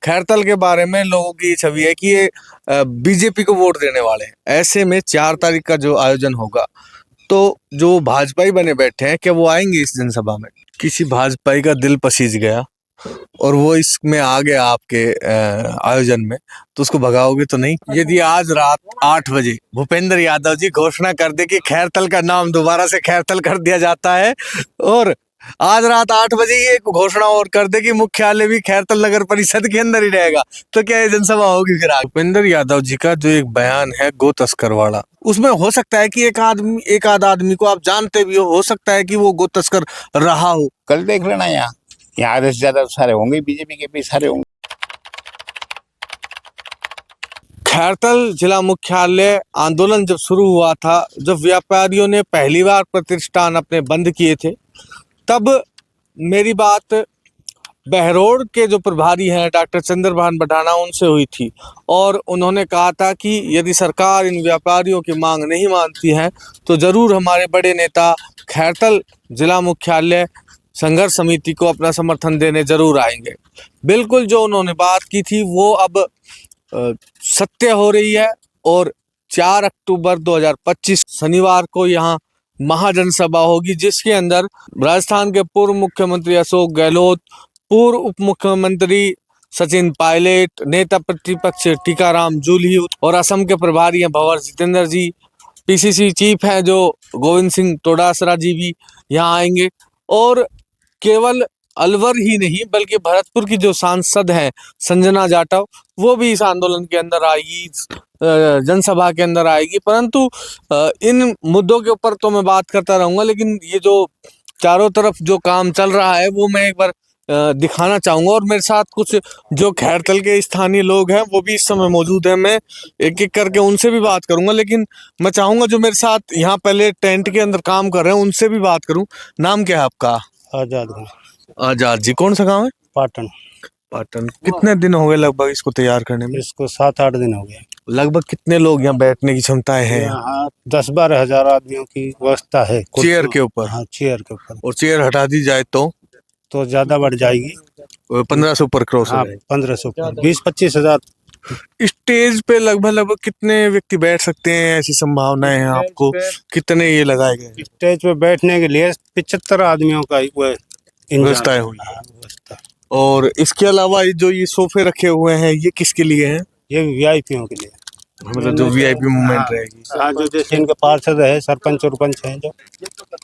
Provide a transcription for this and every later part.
खैरतल के बारे में लोगों की ये छवि है कि ये बीजेपी को वोट देने वाले हैं। ऐसे में 4 तारीख का जो आयोजन होगा, तो जो भाजपाई बने बैठे हैं, क्या वो आएंगे इस जनसभा में? किसी भाजपाई का दिल पसीज गया और वो इसमें आ गया आपके आयोजन में, तो उसको भगाओगे तो नहीं? यदि आज रात 8 बजे भूपेंद्र यादव जी घोषणा कर दे कि खैरतल का नाम दोबारा से खैरतल कर दिया जाता है, और आज रात 8 बजे ये घोषणा और कर दे कि मुख्यालय भी खैरतल नगर परिषद के अंदर ही रहेगा, तो क्या ये जनसभा होगी फिर? भूपेंद्र यादव जी का जो एक बयान है गो तस्कर वाला, उसमें हो सकता है कि एक आध आदमी को आप जानते भी हो सकता है कि वो गो तस्कर रहा हो। कल देख लेना, यहाँ आधे से ज्यादा सारे होंगे, बीजेपी के भी सारे होंगे। खैरतल जिला मुख्यालय आंदोलन जब शुरू हुआ था, जब व्यापारियों ने पहली बार प्रतिष्ठान अपने बंद किए थे, तब मेरी बात बहरोड के जो प्रभारी हैं डॉक्टर चंद्रभान बढ़ाना, उनसे हुई थी और उन्होंने कहा था कि यदि सरकार इन व्यापारियों की मांग नहीं मानती है तो ज़रूर हमारे बड़े नेता खैरतल जिला मुख्यालय संघर्ष समिति को अपना समर्थन देने जरूर आएंगे। बिल्कुल जो उन्होंने बात की थी वो अब सत्य हो रही है, और 4 अक्टूबर 2025 शनिवार को यहाँ महाजनसभा होगी, जिसके अंदर राजस्थान के पूर्व मुख्यमंत्री अशोक गहलोत, पूर्व उप मुख्यमंत्री सचिन पायलट, नेता प्रतिपक्ष टीकाराम जूली और असम के प्रभारी हैं भंवर जितेंद्र जी, पीसीसी चीफ हैं जो गोविंद सिंह डोटासरा जी भी यहाँ आएंगे। और केवल अलवर ही नहीं बल्कि भरतपुर की जो सांसद हैं संजना जाटव, वो भी इस आंदोलन के अंदर आएगी, जनसभा के अंदर आएगी। परंतु इन मुद्दों के ऊपर तो मैं बात करता रहूंगा, लेकिन ये जो चारों तरफ जो काम चल रहा है वो मैं एक बार दिखाना चाहूंगा। और मेरे साथ कुछ जो खैरतल के स्थानीय लोग हैं वो भी इस समय मौजूद हैं, मैं एक एक करके उनसे भी बात करूंगा। लेकिन मैं चाहूंगा जो मेरे साथ यहाँ पहले टेंट के अंदर काम कर रहे हैं उनसे भी बात करूं। नाम क्या है आपका? आजाद जी। कौन सा गांव है? पाटन। पाटन। कितने दिन हो गए लगभग इसको तैयार करने में? इसको 7-8 दिन हो गए। लगभग कितने लोग यहाँ बैठने की क्षमताएं हैं? यहाँ 10-12 हजार आदमियों की व्यवस्था है चेयर के ऊपर। हाँ, चेयर के ऊपर। और चेयर हटा दी जाए तो ज्यादा बढ़ जाएगी, 1500 ऊपर क्रॉस हो हाँ, जाएगी। 1500, 20-25 हजार। स्टेज पे लगभग कितने व्यक्ति बैठ सकते हैं, ऐसी संभावनाएं हैं आपको? कितने ये लगाए गए? स्टेज पे बैठने के लिए 75 आदमियों का व्यवस्थाएं हुई। और इसके अलावा जो ये सोफे रखे हुए हैं ये किसके लिए हैं? ये वीआईपीओं के लिए, मतलब जो वीआईपी मूवमेंट रहेगी। हाँ, जो जैसे इनके पार्षद है, सरपंच उरपंच हैं जो,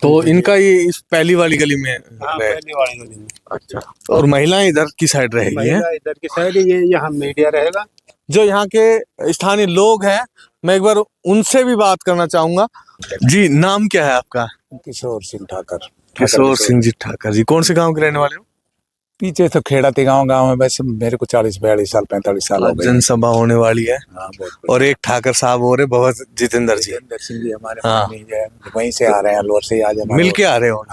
तो इनका ये इस पहली वाली गली में पहली वाली गली में। अच्छा। और महिलाएं इधर की साइड रहेगी हैं? इधर की साइड, ये यहाँ मीडिया रहेगा। जो यहाँ के स्थानीय लोग हैं मैं एक बार उनसे भी बात करना चाहूंगा। जी, नाम क्या है आपका? किशोर सिंह ठाकर। किशोर सिंह जी ठाकर जी। कौन से गांव के रहने वाले हो? पीछे तो खेड़ा गांव है, वैसे मेरे को 40-42 साल 45 साल हो गए। जनसभा होने वाली है। हाँ, और एक ठाकर साहब हो रहे भंवर जितेंद्र जी। सिंह जी हमारे हाँ। वहीं से आ रहे हैं, अलवर से आज मिल के आ रहे हो।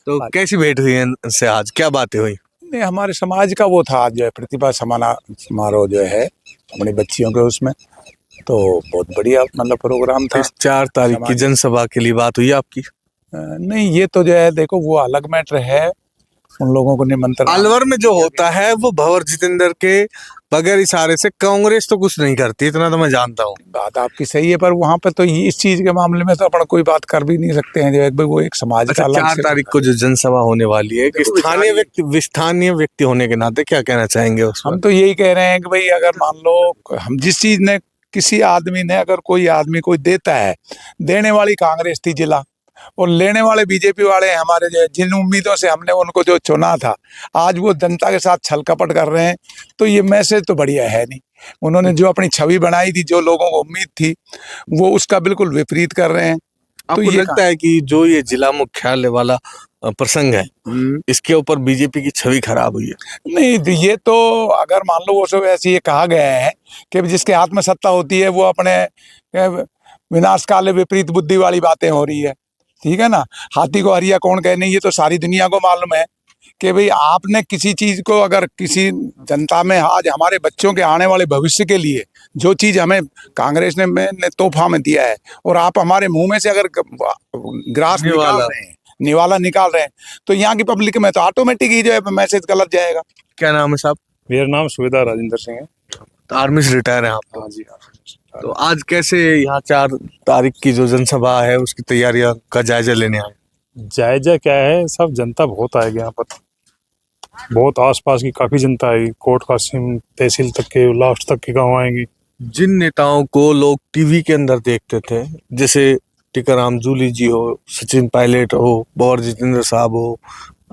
तो कैसी भेंट हुई इनसे आज, क्या बातें हुई? नहीं, हमारे समाज का वो था आज जो है प्रतिभा समारोह जो है अपनी बच्चियों के उसमें, तो बहुत बढ़िया मतलब प्रोग्राम था। 4 तारीख की जनसभा के लिए बात हुई आपकी? नहीं, ये तो जो है देखो वो अलग मैटर है, उन लोगों को निमंत्रण। अलवर में जो होता है वो भंवर जितेंद्र के बगैर इशारे से कांग्रेस तो कुछ नहीं करती, इतना तो मैं जानता हूँ। बात आपकी सही है, पर वहाँ पे तो इस चीज के मामले में तो अपन कोई बात कर भी नहीं सकते हैं, जो वो एक समाज का। 4 तारीख को जो जनसभा होने वाली है, स्थानीय व्यक्ति होने के नाते क्या कहना चाहेंगे उसमें? हम तो यही कह रहे हैं कि भाई अगर मान लो हम जिस चीज ने किसी आदमी ने अगर कोई आदमी कोई देता है, देने वाली कांग्रेस थी जिला, और लेने वाले बीजेपी वाले हैं हमारे, जो जिन उम्मीदों से हमने उनको जो चुना था, आज वो जनता के साथ छल कपट कर रहे हैं, तो ये मैसेज तो बढ़िया है नहीं। उन्होंने जो अपनी छवि बनाई थी, जो लोगों को उम्मीद थी, वो उसका बिल्कुल विपरीत कर रहे हैं। तो ये लगता है कि जो ये जिला मुख्यालय वाला प्रसंग है, इसके ऊपर बीजेपी की छवि खराब हुई है? नहीं, ये तो अगर मान लो वो सब ऐसे ये कहा गया है कि जिसके हाथ में सत्ता होती है वो अपने विनाशकाले विपरीत बुद्धि वाली बातें हो रही है, ठीक है ना। हाथी को हरिया कौन कहने, ये तो सारी दुनिया को मालूम है कि भाई आपने किसी चीज को अगर किसी जनता में आज हमारे बच्चों के आने वाले भविष्य के लिए जो चीज हमें कांग्रेस ने तोहफा में दिया है, और आप हमारे मुंह में से अगर ग्रास निकाल रहे हैं, निवाला निकाल रहे हैं, तो यहाँ की पब्लिक में तो ऑटोमेटिक ही जो है मैसेज गलत जाएगा। क्या नाम है साहब? मेरा नाम सुबेदार राजेंद्र सिंह है। तो आर्मी से रिटायर है आप? हाँ जी। तो आज कैसे यहाँ 4 तारीख की जो जनसभा है उसकी तैयारियां का जायजा लेने आए? जायजा क्या है, सब जनता बहुत आएगी यहाँ पर, बहुत आसपास की काफी जनता आएगी, कोर्ट कासिम तहसील तक के लास्ट तक के गाँव आएंगे। जिन नेताओं को लोग टीवी के अंदर देखते थे, जैसे टीकाराम जूली जी हो, सचिन पायलट हो, भंवर जितेंद्र साहब हो,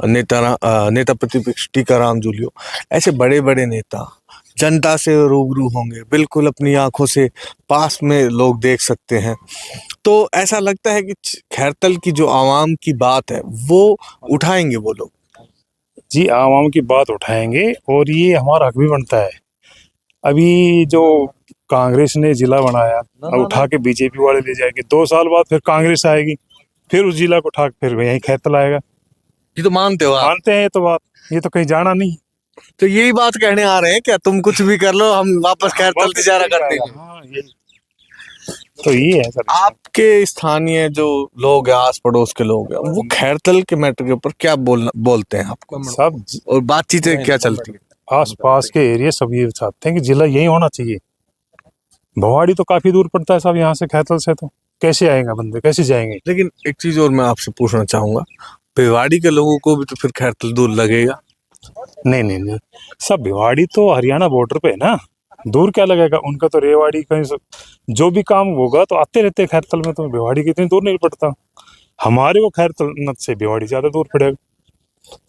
नेता प्रतिपक्ष टीकाराम जूली हो, ऐसे बड़े बड़े नेता जनता से रूबरू होंगे, बिल्कुल अपनी आंखों से पास में लोग देख सकते हैं। तो ऐसा लगता है कि खैरतल की जो आवाम की बात है वो उठाएंगे वो लोग। जी, आवाम की बात उठाएंगे और ये हमारा हक भी बनता है। अभी जो कांग्रेस ने जिला बनाया, अब उठा के बीजेपी वाले ले जाएंगे, 2 साल बाद फिर कांग्रेस आएगी, फिर उस जिला को उठा के फिर यहीं खैरतल आएगा। ये तो मानते हो आप? मानते हैं ये तो बात, ये तो कहीं जाना नहीं। तो यही बात कहने आ रहे हैं क्या, तुम कुछ भी कर लो हम वापस खैरतल तिजारा कर देंगे? हाँ, यही तो ये है सर। आपके स्थानीय जो लोग हैं, आस पड़ोस के लोग हैं, वो खैरतल के मैटर के ऊपर क्या बोलते हैं आपको? सब और बातचीतें क्या चलती है? आस पास के एरिया सब ये चाहते हैं कि जिला यही होना चाहिए। भवाड़ी तो काफी दूर पड़ता है साहब यहाँ से, खैरतल से तो कैसे आएंगे बंदे, कैसे जाएंगे? लेकिन एक चीज और मैं आपसे पूछना चाहूंगा, भिवाड़ी के लोगों को भी तो फिर खैरतल दूर लगेगा? नहीं नहीं नहीं, सब भिवाड़ी तो हरियाणा बॉर्डर पे है ना, दूर क्या लगेगा उनका तो। रेवाड़ी कहीं जो भी काम होगा तो आते रहते हैं खैरतल में, तो भिवाड़ी की इतनी दूर नहीं पड़ता। हमारे को खैरतल से भिवाड़ी ज्यादा दूर पड़ेगा,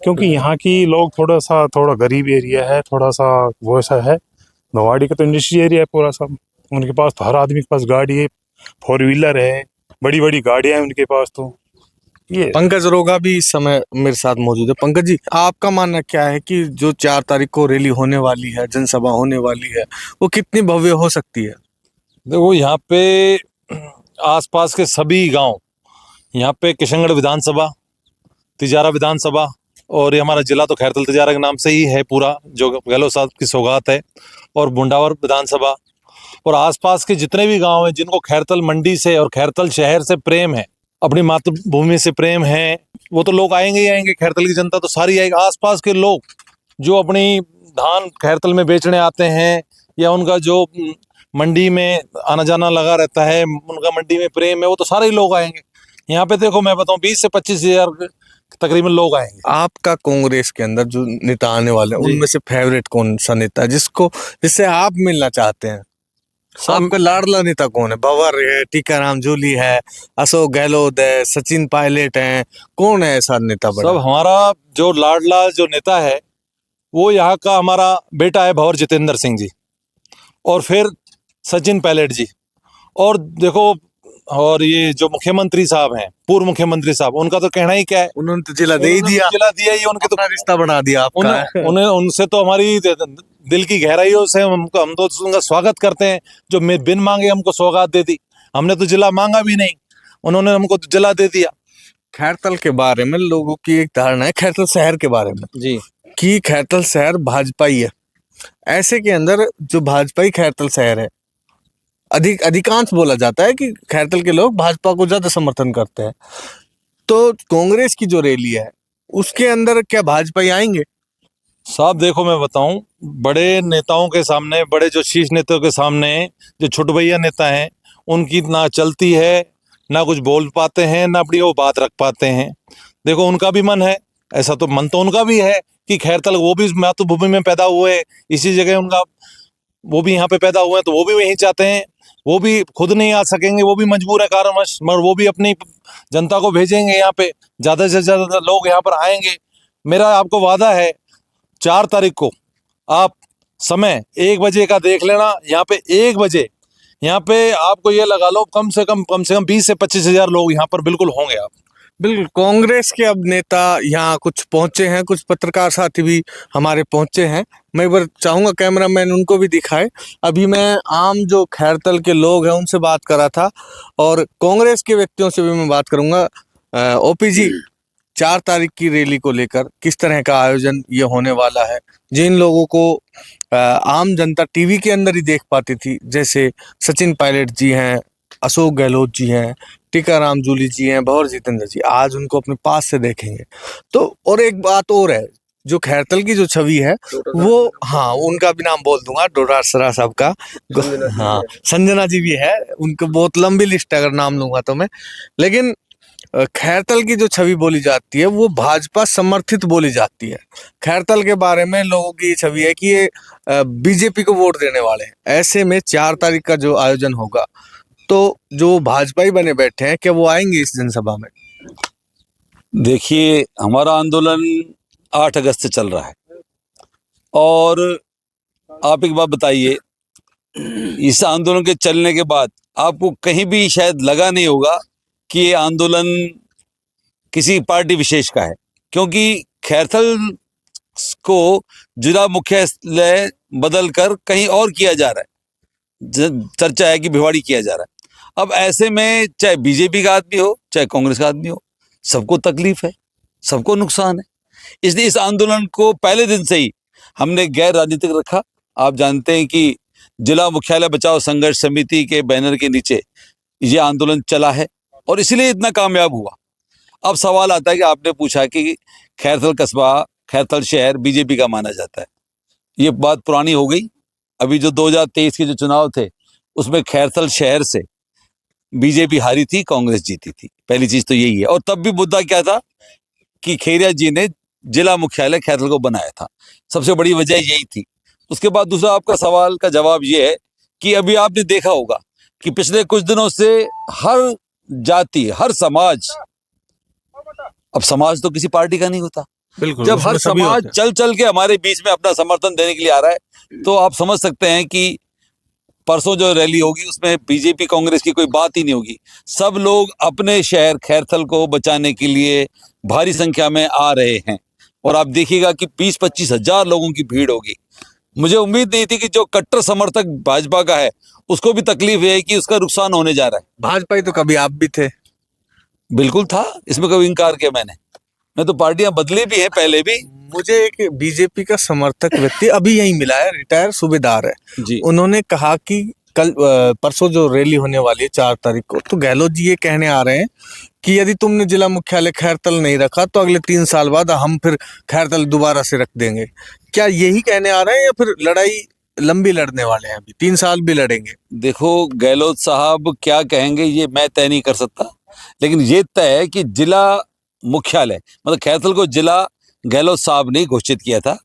क्योंकि यहाँ की लोग थोड़ा गरीब एरिया है, थोड़ा सा वो ऐसा है। भिवाड़ी का तो इंडस्ट्री एरिया है पूरा सब, उनके पास तो हर आदमी के पास गाड़ी है, 4 व्हीलर है, बड़ी बड़ी गाड़ियां हैं उनके पास। तो ये पंकज रोगा भी इस समय मेरे साथ मौजूद है। पंकज जी, आपका मानना क्या है कि जो 4 तारीख को रैली होने वाली है, जनसभा होने वाली है, वो कितनी भव्य हो सकती है? देखो, यहाँ पे आसपास के सभी गांव, यहाँ पे किशनगढ़ विधानसभा, तिजारा विधानसभा, और ये हमारा जिला तो खैरतल तिजारा के नाम से ही है पूरा, जो गहलोत साहब की सौगात है, और बुंडावर विधानसभा, और आसपास के जितने भी गांव हैं जिनको खैरतल मंडी से और खैरतल शहर से प्रेम है, अपनी मातृभूमि से प्रेम है, वो तो लोग आएंगे ही आएंगे। खैरतल की जनता तो सारी आएगी। आसपास के लोग जो अपनी धान खैरतल में बेचने आते हैं, या उनका जो मंडी में आना जाना लगा रहता है, उनका मंडी में प्रेम है, वो तो सारे ही लोग आएंगे यहाँ पे। देखो मैं बताऊं, 20 से 25 हजार तकरीबन लोग आएंगे। आपका कांग्रेस के अंदर जो नेता आने वाले हैं, उनमें से फेवरेट कौन सा नेता है जिससे आप मिलना चाहते हैं? आपका लाडला नेता कौन है? भंवर है, टीकाराम जूली है, अशोक गहलोत है, सचिन पायलट है, कौन है ऐसा नेता बड़ा? सब हमारा जो लाडला जो नेता है वो यहाँ का हमारा बेटा है भंवर जितेंद्र सिंह जी, और फिर सचिन पायलट जी, और देखो, और ये जो मुख्यमंत्री साहब हैं, पूर्व मुख्यमंत्री साहब, उनका तो कहना ही क्या है, उन्होंने तो जिला दे ही दिया, जिला दिया ही, उनके तो अपना रिश्ता बना दिया आपका। उन्हें उनसे तो हमारी दिल की गहराइयों से हम तो उनका स्वागत करते हैं। जो बिन मांगे हमको सौगात दे दी, हमने तो जिला मांगा भी नहीं, उन्होंने हमको तो जिला दे दिया। खैरतल के बारे में लोगों की एक धारणा है, खैरतल शहर के बारे में जी, कि खैरतल शहर भाजपाई है। ऐसे के अंदर जो भाजपाई खैरतल शहर है, अधिकांश बोला जाता है कि खैरतल के लोग भाजपा को ज्यादा समर्थन करते हैं। तो कांग्रेस की जो रैली है उसके अंदर क्या भाजपाई आएंगे? साहब देखो मैं बताऊं, बड़े नेताओं के सामने, बड़े जो शीर्ष नेताओं के सामने जो छुटभैया नेता हैं, उनकी ना चलती है, ना कुछ बोल पाते हैं, ना अपनी वो बात रख पाते हैं। देखो उनका भी मन है, ऐसा तो मन तो उनका भी है कि खैरतल, वो भी मातृभूमि में पैदा हुए, इसी जगह उनका, वो भी यहाँ पे पैदा हुए हैं, तो वो भी वहीं चाहते हैं। वो भी खुद नहीं आ सकेंगे, वो भी मजबूर है कारणवश, मगर वो भी अपनी जनता को भेजेंगे यहाँ पे, ज्यादा से ज्यादा लोग यहाँ पर आएंगे। मेरा आपको वादा है, 4 तारीख को आप समय 1 बजे का देख लेना। यहाँ पे 1 बजे, यहाँ पे आपको ये लगा लो कम से कम 20 से 25 हजार लोग यहाँ पर बिल्कुल होंगे। आप बिल्कुल। कांग्रेस के अब नेता यहाँ कुछ पहुंचे हैं, कुछ पत्रकार साथी भी हमारे पहुंचे हैं। मैं एक बार चाहूंगा कैमरामैन उनको भी दिखाए। अभी मैं आम जो खैरतल के लोग हैं उनसे बात कर रहा था, और कांग्रेस के व्यक्तियों से भी मैं बात करूंगा। ओपी जी, 4 तारीख की रैली को लेकर किस तरह का आयोजन ये होने वाला है? जिन लोगों को आम जनता टीवी के अंदर ही देख पाती थी, जैसे सचिन पायलट जी हैं, अशोक गहलोत जी हैं, टीकाराम जूली जी हैं, भंवर जितेंद्र जी, आज उनको अपने पास से देखेंगे। तो और एक बात और है, जो खैरतल की जो छवि है वो, हाँ उनका भी नाम बोल दूंगा, डोडासरा साहब का, हाँ संजना जी भी है, उनको बहुत लंबी लिस्ट है अगर नाम लूंगा तो मैं। लेकिन खैरतल की जो छवि बोली जाती है वो भाजपा समर्थित बोली जाती है। खैरतल के बारे में लोगों की ये छवि है कि ये बीजेपी को वोट देने वाले हैं। ऐसे में 4 तारीख का जो आयोजन होगा तो जो भाजपाई बने बैठे हैं, क्या वो आएंगे इस जनसभा में? देखिए, हमारा आंदोलन 8 अगस्त से चल रहा है और आप एक बात बताइए, इस आंदोलन के चलने के बाद आपको कहीं भी शायद लगा नहीं होगा कि ये आंदोलन किसी पार्टी विशेष का है, क्योंकि खैरथल को जिला मुख्यालय बदल कर कहीं और किया जा रहा है। चर्चा है कि भिवाड़ी किया जा रहा है। अब ऐसे में चाहे बीजेपी का आदमी हो चाहे कांग्रेस का आदमी हो, सबको तकलीफ है, सबको नुकसान है। इसलिए इस आंदोलन को पहले दिन से ही हमने गैर राजनीतिक रखा। आप जानते हैं कि जिला मुख्यालय बचाओ संघर्ष समिति के बैनर के नीचे ये आंदोलन चला है और इसलिए इतना कामयाब हुआ। अब सवाल आता है कि आपने पूछा कि खैरथल कस्बा, खैरथल शहर बीजेपी का माना जाता है। ये बात पुरानी हो गई। अभी जो 2023 के जो चुनाव थे उसमें खैरथल शहर से बीजेपी हारी थी, कांग्रेस जीती थी। पहली चीज तो यही है। और तब भी मुद्दा क्या था कि खेरिया जी ने जिला मुख्यालय खैरथल को बनाया था, सबसे बड़ी वजह यही थी। उसके बाद दूसरा आपका सवाल का जवाब ये है कि अभी आपने देखा होगा कि पिछले कुछ दिनों से हर जाति, हर समाज, अब समाज तो किसी पार्टी का नहीं होता, बिल्कुल, जब हर समाज चल चल के हमारे बीच में अपना समर्थन देने के लिए आ रहा है तो आप समझ सकते हैं कि परसों जो रैली होगी उसमें बीजेपी कांग्रेस की कोई बात ही नहीं होगी। सब लोग अपने शहर खैरथल को बचाने के लिए भारी संख्या में आ रहे हैं और आप देखिएगा कि 20-25 हजार लोगों की भीड़ होगी। मुझे उम्मीद नहीं थी कि जो कट्टर समर्थक भाजपा का है उसको भी तकलीफ है कि उसका नुकसान होने जा रहा है। भाजपा तो कभी आप भी थे। बिल्कुल था, इसमें कभी इनकार किया मैं तो पार्टियां बदली भी हैं पहले भी। मुझे एक बीजेपी का समर्थक व्यक्ति अभी यही मिला है, रिटायर सूबेदार है जी। उन्होंने कहा कि कल परसों जो रैली होने वाली है 4 तारीख को, तो गहलोत जी ये कहने आ रहे हैं कि यदि तुमने जिला मुख्यालय खैरथल नहीं रखा तो अगले 3 साल बाद हम फिर खैरथल दोबारा से रख देंगे। क्या यही कहने आ रहे हैं या फिर लड़ाई लंबी लड़ने वाले हैं, अभी 3 साल भी लड़ेंगे? देखो, गहलोत साहब क्या कहेंगे ये मैं तय नहीं कर सकता, लेकिन ये तय है कि जिला मुख्यालय मतलब खैरथल को जिला गहलोत साहब ने घोषित किया था।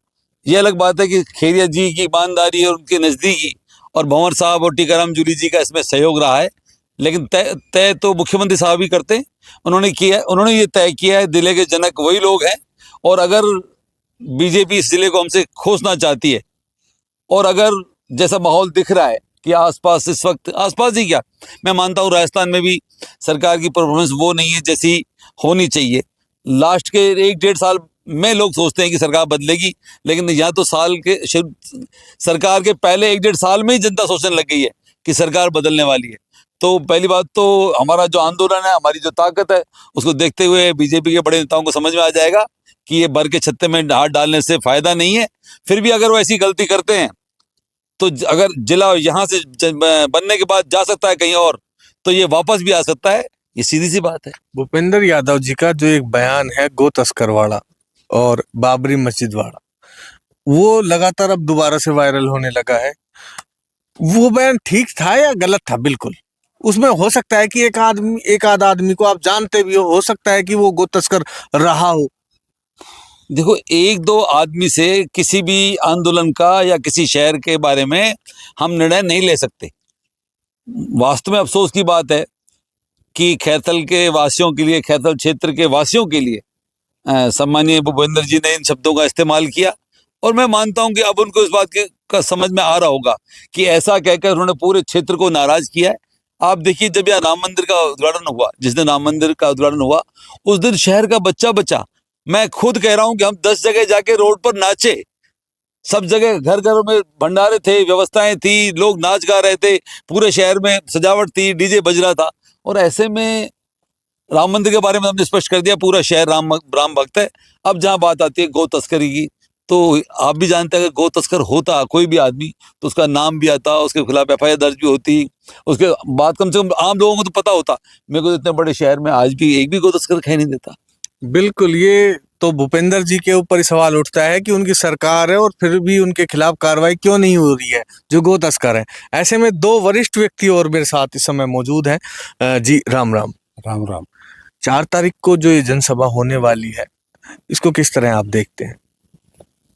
ये अलग बात है कि खेरिया जी की ईमानदारी और उनके नज़दीकी और भंवर साहब और टीकाराम जूली जी का इसमें सहयोग रहा है, लेकिन तय तो मुख्यमंत्री साहब ही करते हैं। उन्होंने ये तय किया है, जिले के जनक वही लोग हैं और अगर बीजेपी इस जिले को हमसे खोसना चाहती है और अगर जैसा माहौल दिख रहा है कि आसपास इस वक्त, आसपास ही क्या, मैं मानता हूँ राजस्थान में भी सरकार की परफॉर्मेंस वो नहीं है जैसी होनी चाहिए। लास्ट के 1-1.5 साल में लोग सोचते हैं कि सरकार बदलेगी, लेकिन यहाँ तो सरकार के पहले 1-1.5 साल में ही जनता सोचने लग गई है कि सरकार बदलने वाली है। तो पहली बात तो हमारा जो आंदोलन है, हमारी जो ताकत है, उसको देखते हुए बीजेपी के बड़े नेताओं को समझ में आ जाएगा कि ये भर के छत्ते में हाथ डालने से फायदा नहीं है। फिर भी अगर वो ऐसी गलती करते हैं तो अगर जिला यहाँ से बनने के बाद जा सकता है कहीं और, तो ये वापस भी आ सकता है। ये सीधी सी बात है। भूपेंद्र यादव जी का जो एक बयान है गो तस्कर वाला और बाबरी मस्जिद वाला, वो लगातार अब दोबारा से वायरल होने लगा है। वो बयान ठीक था या गलत था? बिल्कुल, उसमें हो सकता है कि एक आध आदमी को आप जानते भी हो सकता है कि वो गो तस्कर रहा हो। देखो, 1-2 आदमी से किसी भी आंदोलन का या किसी शहर के बारे में हम निर्णय नहीं ले सकते। वास्तव में अफसोस की बात है कि खैरथल के वासियों के लिए, खैरथल क्षेत्र के वासियों के लिए सम्मानीय भूपेंद्र जी ने इन शब्दों का इस्तेमाल किया और मैं मानता हूं कि अब उनको इस बात का समझ में आ रहा होगा कि ऐसा कहकर उन्होंने पूरे क्षेत्र को नाराज किया है। आप देखिए, जब यहाँ राम मंदिर का उद्घाटन हुआ, जिस दिन राम मंदिर का उद्घाटन हुआ उस दिन शहर का बच्चा बच्चा, मैं खुद कह रहा हूं कि हम 10 जगह जाके रोड पर नाचे। सब जगह घर घर में भंडारे थे, व्यवस्थाएं थी, लोग नाच गा रहे थे, पूरे शहर में सजावट थी, डीजे बज रहा था। और ऐसे में राम मंदिर के बारे में हमने स्पष्ट कर दिया, पूरा शहर राम भक्त है। अब जहां बात आती है गौ तस्करी की, तो आप भी जानते हैं कि गौ तस्कर होता कोई भी आदमी तो उसका नाम भी आता, उसके खिलाफ FIR दर्ज भी होती, उसके बाद कम से कम आम लोगों को तो पता होता। मेरे को इतने बड़े शहर में आज भी एक भी गौ तस्कर दिखाई नहीं देता। बिल्कुल, ये तो भूपेंद्र जी के ऊपर ही सवाल उठता है कि उनकी सरकार है और फिर भी उनके खिलाफ कार्रवाई क्यों नहीं हो रही है जो गो तस्कर है। ऐसे में दो वरिष्ठ व्यक्ति और मेरे साथ इस समय मौजूद हैं। जी राम राम। राम राम। 4 तारीख को जो ये जनसभा होने वाली है, इसको किस तरह आप देखते हैं?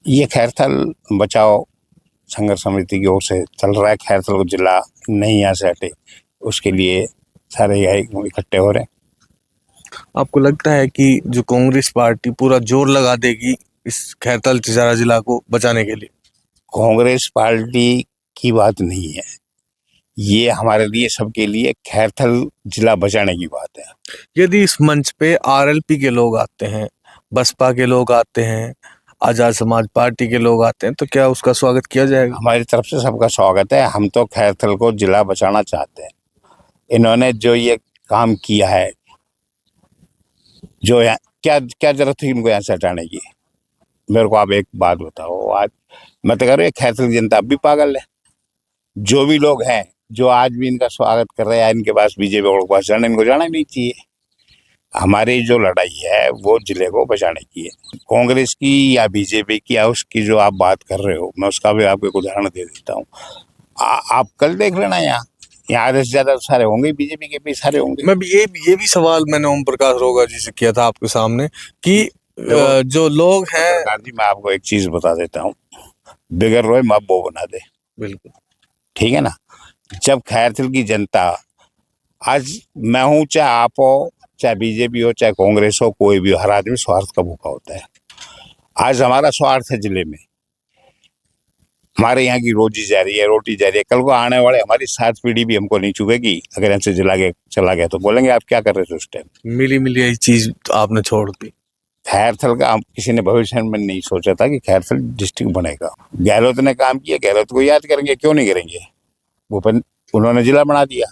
ये खैरथल बचाओ संघर्ष समिति की ओर से चल रहा है। खैरथल को जिला नहीं यहाँ से हटे, उसके लिए सारे यहाँ इकट्ठे हो रहे हैं। आपको लगता है कि जो कांग्रेस पार्टी पूरा जोर लगा देगी इस खैरथल तिजारा जिला को बचाने के लिए? कांग्रेस पार्टी की बात नहीं है, ये हमारे लिए सबके लिए खैरथल जिला बचाने की बात है। यदि इस मंच पे आरएलपी के लोग आते हैं, बसपा के लोग आते हैं, आजाद समाज पार्टी के लोग आते हैं, तो क्या उसका स्वागत किया जाएगा? हमारी तरफ से सबका स्वागत है। हम तो खैरथल को जिला बचाना चाहते हैं। इन्होंने जो ये काम किया है, जो क्या क्या जरूरत थी इनको यहाँ से हटाने की? मेरे को आप एक बात बताओ। आज मैं तो कह रहा हूँ खैरथल की जनता अब भी पागल है। जो भी लोग हैं जो आज भी इनका स्वागत कर रहे हैं, इनके पास बीजेपी के पास जाना, इनको जाना नहीं चाहिए। हमारी जो लड़ाई है वो जिले को बचाने की है। कांग्रेस की या बीजेपी की या उसकी जो आप बात कर रहे हो, मैं उसका भी आपको एक उदाहरण दे देता हूँ। आप कल देख लेना, यहाँ आधे से ज्यादा सारे होंगे बीजेपी के भी सारे होंगे। मैं भी ये भी सवाल मैंने ओम प्रकाश रोगा जी से किया था आपके सामने कि जो लोग हैं। सरकार जी, मैं आपको एक चीज बता देता हूँ, बिगड़ रोए माँ बो बना दे। बिल्कुल ठीक है ना। जब खैरथल की जनता, आज मैं हूँ, चाहे आप हो, चाहे बीजेपी हो, चाहे कांग्रेस हो, कोई भी हो, हर आदमी स्वार्थ का भूखा होता है। आज हमारा स्वार्थ है जिले में, हमारे यहाँ की रोजी जा रही है, रोटी जा रही है। कल को आने वाले हमारी 7 पीढ़ी भी हमको नहीं चुकेगी। अगर हमसे चला गया तो बोलेंगे आप क्या कर रहे थे उस टाइम। मिली मिली यही चीज आपने छोड़ दी। खैरथल का किसी ने भविष्य में नहीं सोचा था कि खैरथल डिस्ट्रिक्ट बनेगा। गहलोत ने काम किया, गहलोत को याद करेंगे, क्यों नहीं करेंगे? उन्होंने जिला बना दिया,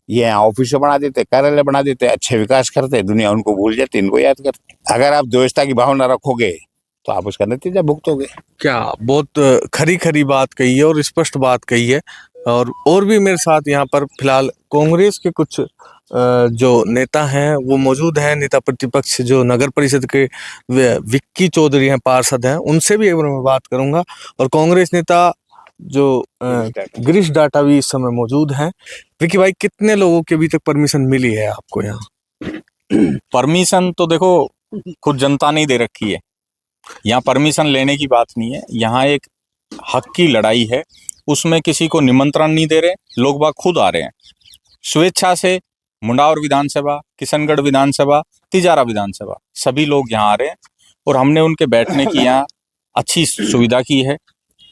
ये यहाँ ऑफिस बना देते, कार्यालय बना देते, अच्छे विकास करते, दुनिया उनको भूल जाती, इनको याद करते। अगर आप द्वेषता की भावना रखोगे तो आप उसका नतीजा भुगतोगे। क्या बहुत खरी बात कही है और स्पष्ट बात कही है। और भी मेरे साथ यहाँ पर फिलहाल कांग्रेस के कुछ जो नेता हैं वो मौजूद हैं। नेता प्रतिपक्ष जो नगर परिषद के विक्की चौधरी हैं, पार्षद हैं, उनसे भी एक बार मैं बात करूंगा। और कांग्रेस नेता जो गिरीश डाटा भी इस समय मौजूद हैं। विक्की भाई, कितने लोगों के अभी तक परमिशन मिली है आपको यहाँ? परमिशन तो देखो खुद जनता ने दे रखी है। यहाँ परमिशन लेने की बात नहीं है, यहाँ एक हक की लड़ाई है। उसमें किसी को निमंत्रण नहीं दे रहे, लोग बाग खुद आ रहे हैं स्वेच्छा से। मुंडावर विधानसभा, किशनगढ़ विधानसभा, तिजारा विधानसभा, सभी लोग यहाँ आ रहे हैं। और हमने उनके बैठने की यहाँ अच्छी सुविधा की है,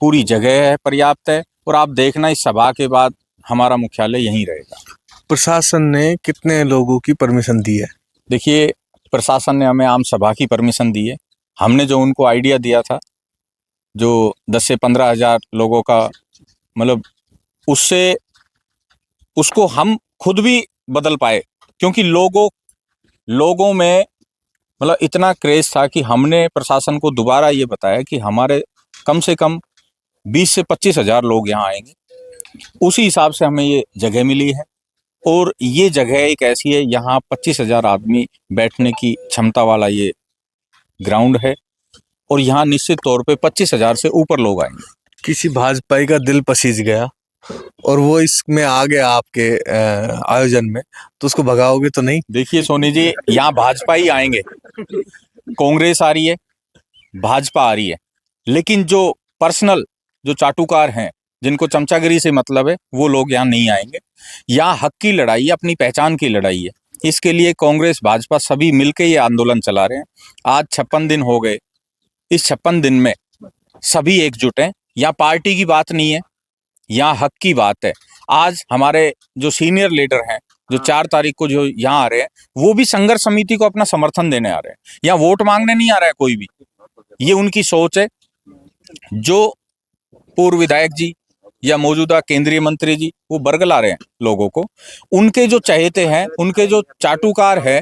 पूरी जगह है, पर्याप्त है। और आप देखना इस सभा के बाद हमारा मुख्यालय यहीं रहेगा। प्रशासन ने कितने लोगों की परमिशन दी है? देखिए, प्रशासन ने हमें आम सभा की परमिशन दी है। हमने जो उनको आइडिया दिया था, जो 10 से 15 हज़ार लोगों का, मतलब उसको हम खुद भी बदल पाए, क्योंकि लोगों में मतलब इतना क्रेज था कि हमने प्रशासन को दोबारा ये बताया कि हमारे कम से कम 20 से 25 हज़ार लोग यहाँ आएंगे। उसी हिसाब से हमें ये जगह मिली है। और ये जगह एक ऐसी है, यहाँ 25 हज़ार आदमी बैठने की क्षमता वाला ये ग्राउंड है। और यहाँ निश्चित तौर पे 25 हज़ार से ऊपर लोग आएंगे। किसी भाजपाई का दिल पसीज गया और वो इसमें आ गया आपके आयोजन में, तो उसको भगाओगे तो नहीं? देखिए सोनी जी, यहाँ भाजपा ही आएंगे। कांग्रेस आ रही है, भाजपा आ रही है, लेकिन जो पर्सनल जो चाटुकार हैं, जिनको चमचागिरी से मतलब है, वो लोग यहाँ नहीं आएंगे। यहाँ हक की लड़ाई है, अपनी पहचान की लड़ाई है। इसके लिए कांग्रेस भाजपा सभी मिलकर ये आंदोलन चला रहे हैं। आज 56 दिन हो गए। इस 56 दिन में सभी एकजुट हैं। यहाँ पार्टी की बात नहीं है, यहाँ हक की बात है। आज हमारे जो सीनियर लीडर हैं, जो 4 तारीख को जो यहाँ आ रहे हैं, वो भी संघर्ष समिति को अपना समर्थन देने आ रहे हैं। यहाँ वोट मांगने नहीं आ रहा है कोई भी, ये उनकी सोच है। जो पूर्व विधायक जी या मौजूदा केंद्रीय मंत्री जी वो बरगला रहे हैं लोगों को, उनके जो चहेते हैं, उनके जो चाटुकार है,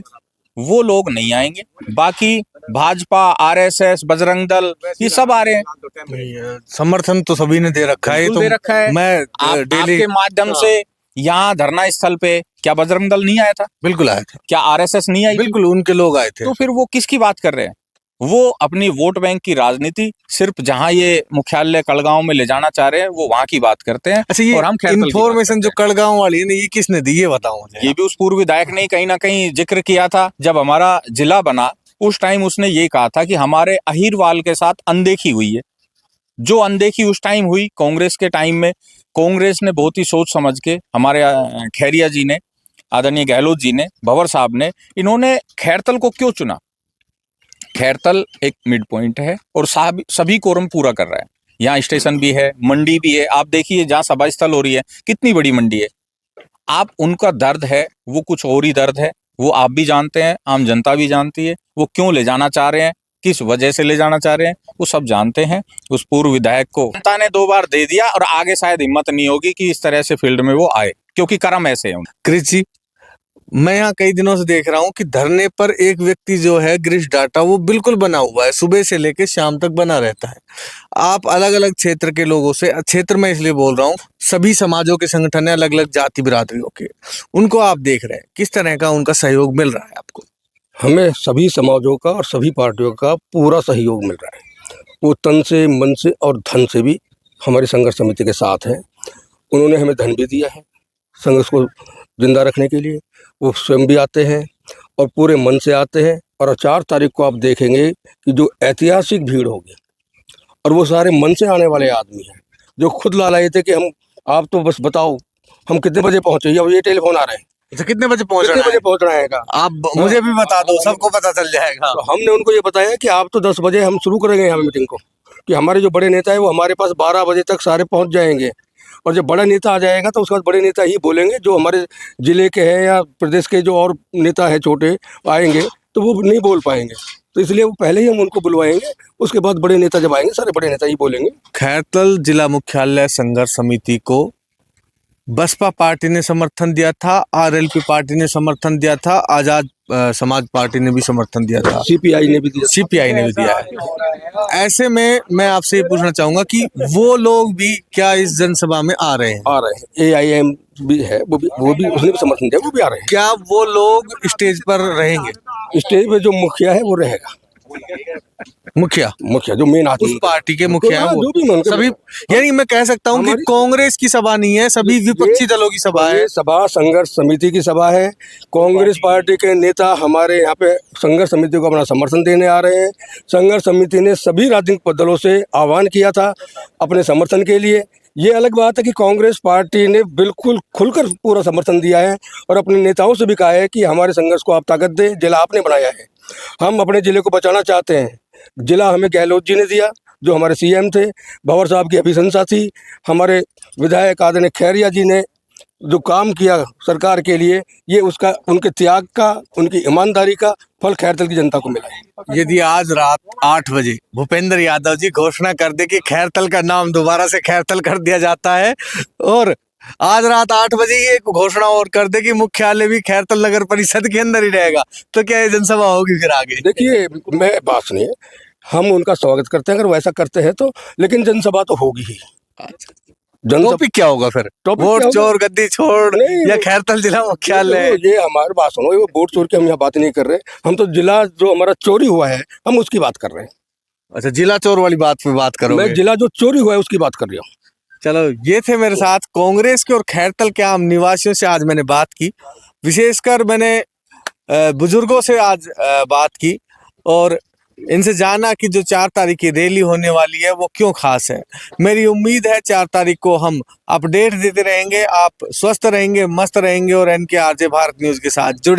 वो लोग नहीं आएंगे। बाकी भाजपा, आरएसएस, बजरंग दल, ये सब आ रहे हैं। समर्थन तो सभी ने दे रखा है। तो दे रखा है। मैं आपके माध्यम से यहाँ धरना स्थल पे क्या बजरंग दल नहीं आया था? बिल्कुल आया था। क्या आरएसएस नहीं आई? बिल्कुल उनके लोग आए थे। तो फिर वो किसकी बात कर रहे हैं? वो अपनी वोट बैंक की राजनीति सिर्फ जहां ये मुख्यालय कड़गांव में ले जाना चाह रहे हैं वो वहां की बात करते हैं। अच्छा, ये और हम खैरतल की बात इन्फॉर्मेशन जो करते हैं। कड़गांव वाली है ना, ये किसने दी, ये बताओ मुझे। ये भी उस पूर्व विधायक ने कहीं ना कहीं जिक्र किया था। जब हमारा जिला बना उस टाइम उसने ये कहा था कि हमारे अहीरवाल के साथ अनदेखी हुई है। जो अनदेखी उस टाइम हुई कांग्रेस के टाइम में, कांग्रेस ने बहुत ही सोच समझ के, हमारे खैरिया जी ने, आदरणीय गहलोत जी ने, भंवर साहब ने, इन्होंने खैरतल को क्यों चुना। खैरतल एक मिड पॉइंट है और सभी कोरम पूरा कर रहा है। यहाँ स्टेशन भी है, मंडी भी है। आप देखिए जहाँ सभा स्थल हो रही है कितनी बड़ी मंडी है। आप उनका दर्द है वो कुछ और ही दर्द है, वो आप भी जानते हैं, आम जनता भी जानती है। वो क्यों ले जाना चाह रहे हैं, किस वजह से ले जाना चाह रहे हैं, वो सब जानते हैं। उस पूर्व विधायक को जनता ने 2 बार दे दिया और आगे शायद हिम्मत नहीं होगी कि इस तरह से फील्ड में वो आए, क्योंकि कर्म ऐसे हैं। क्रिश जी, मैं यहाँ कई दिनों से देख रहा हूँ कि धरने पर एक व्यक्ति जो है गिरीश डाटा, वो बिल्कुल बना हुआ है, सुबह से लेकर शाम तक बना रहता है। आप अलग अलग क्षेत्र के लोगों से, क्षेत्र में इसलिए बोल रहा हूँ, सभी समाजों के संगठन है, अलग अलग जाति बिरादरियों के, उनको आप देख रहे हैं, किस तरह का उनका सहयोग मिल रहा है आपको? हमें सभी समाजों का और सभी पार्टियों का पूरा सहयोग मिल रहा है। वो तन से, मन से और धन से भी हमारी संघर्ष समिति के साथ है। उन्होंने हमें धन भी दिया है संघर्ष को जिंदा रखने के लिए। वो स्वयं भी आते हैं और पूरे मन से आते हैं। और 4 तारीख को आप देखेंगे कि जो ऐतिहासिक भीड़ होगी, और वो सारे मन से आने वाले आदमी हैं जो खुद लाए थे कि हम, आप तो बस बताओ हम कितने बजे पहुँचे, अब ये टेलीफोन आ रहे हैं, अच्छा, कितने बजे पहुंच कितने रहे बजे हैं? पहुँच रहे हैं। आप मुझे भी बता दो, सबको पता चल जाएगा। तो हमने उनको ये बताया कि आप तो 10 बजे हम शुरू करेंगे यहाँ मीटिंग को, कि हमारे जो बड़े नेता है वो हमारे पास 12 बजे तक सारे पहुँच जाएंगे। और जब बड़ा नेता आ जाएगा तो उसके बाद बड़े नेता ही बोलेंगे। जो हमारे जिले के हैं या प्रदेश के जो और नेता है छोटे आएंगे तो वो नहीं बोल पाएंगे, तो इसलिए वो पहले ही हम उनको बुलवाएंगे। उसके बाद बड़े नेता जब आएंगे सारे बड़े नेता ही बोलेंगे। खैरतल जिला मुख्यालय संघर्ष समिति को बसपा पार्टी ने समर्थन दिया था, आरएलपी पार्टी ने समर्थन दिया था, आजाद समाज पार्टी ने भी समर्थन दिया था, सीपीआई ने भी दिया, सीपीआई ने भी दिया है। ऐसे में मैं आपसे ये पूछना चाहूंगा कि वो लोग भी क्या इस जनसभा में आ रहे हैं? आ रहे हैं। AIM भी है, वो भी उसने भी समर्थन दिया, वो भी आ रहे क्या वो लोग स्टेज पर रहेंगे? हैं। स्टेज पे जो मुखिया है वो रहेगा, मुखिया जो मेन उस आदमी पार्टी के मुखिया हैं, जो भी वो उनके सभी, यानी मैं कह सकता हूँ कि हमारी- कांग्रेस की सभा नहीं है, सभी विपक्षी दलों की सभा है। ये सभा संघर्ष समिति की सभा है। कांग्रेस पार्टी के नेता हमारे यहाँ पे संघर्ष समिति को अपना समर्थन देने आ रहे हैं। संघर्ष समिति ने सभी राजनीतिक दलों से आह्वान किया था अपने समर्थन के लिए। ये अलग बात है कि कांग्रेस पार्टी ने बिल्कुल खुलकर पूरा समर्थन दिया है और अपने नेताओं से भी कहा है कि हमारे संघर्ष को आप ताकत दें, जिला आपने बनाया है, हम अपने जिले को बचाना चाहते हैं। जिला हमें गहलोत जी ने दिया जो हमारे CM थे, भंवर साहब की अभिशंसा थी, हमारे विधायक आदरणीय खैरिया जी ने जो काम किया सरकार के लिए, ये उसका, उनके त्याग का, उनकी ईमानदारी का फल खैरतल की जनता को मिला है। यदि आज रात 8 बजे भूपेंद्र यादव जी घोषणा कर दे कि खैरतल का नाम दोबारा से खैरतल कर दिया जाता है, और आज रात 8 बजे ये घोषणा और कर दे कि मुख्यालय भी खैरतल नगर परिषद के अंदर ही रहेगा, तो क्या ये जनसभा होगी फिर आगे? देखिए, मैं बात सुनिए, हम उनका स्वागत करते हैं अगर वैसा करते हैं तो, लेकिन जनसभा तो होगी ही। टॉपिक क्या होगा फिर? टॉपिक वोट क्या होगा? चोर, गद्दी छोड़, नहीं, या खैरतल जिला मुख्यालय? ये हमारी बात सुनो, ये वोट चोर की हम यहाँ बात नहीं कर रहे। हम तो जिला जो हमारा चोरी हुआ है हम उसकी बात कर रहे हैं। अच्छा, जिला चोर वाली बात पे बात करोगे? मैं जिला जो चोरी हुआ है उसकी बात कर रहा हूँ। चलो, ये थे मेरे साथ कांग्रेस के और खैरतल के आम निवासियों से आज मैंने बात की। विशेषकर मैंने बुजुर्गों से आज बात की और इनसे जाना कि जो 4 तारीख की रैली होने वाली है वो क्यों खास है। मेरी उम्मीद है 4 तारीख को हम अपडेट देते रहेंगे, आप स्वस्थ रहेंगे, मस्त रहेंगे और NK RJ भारत न्यूज़ के साथ जुड़े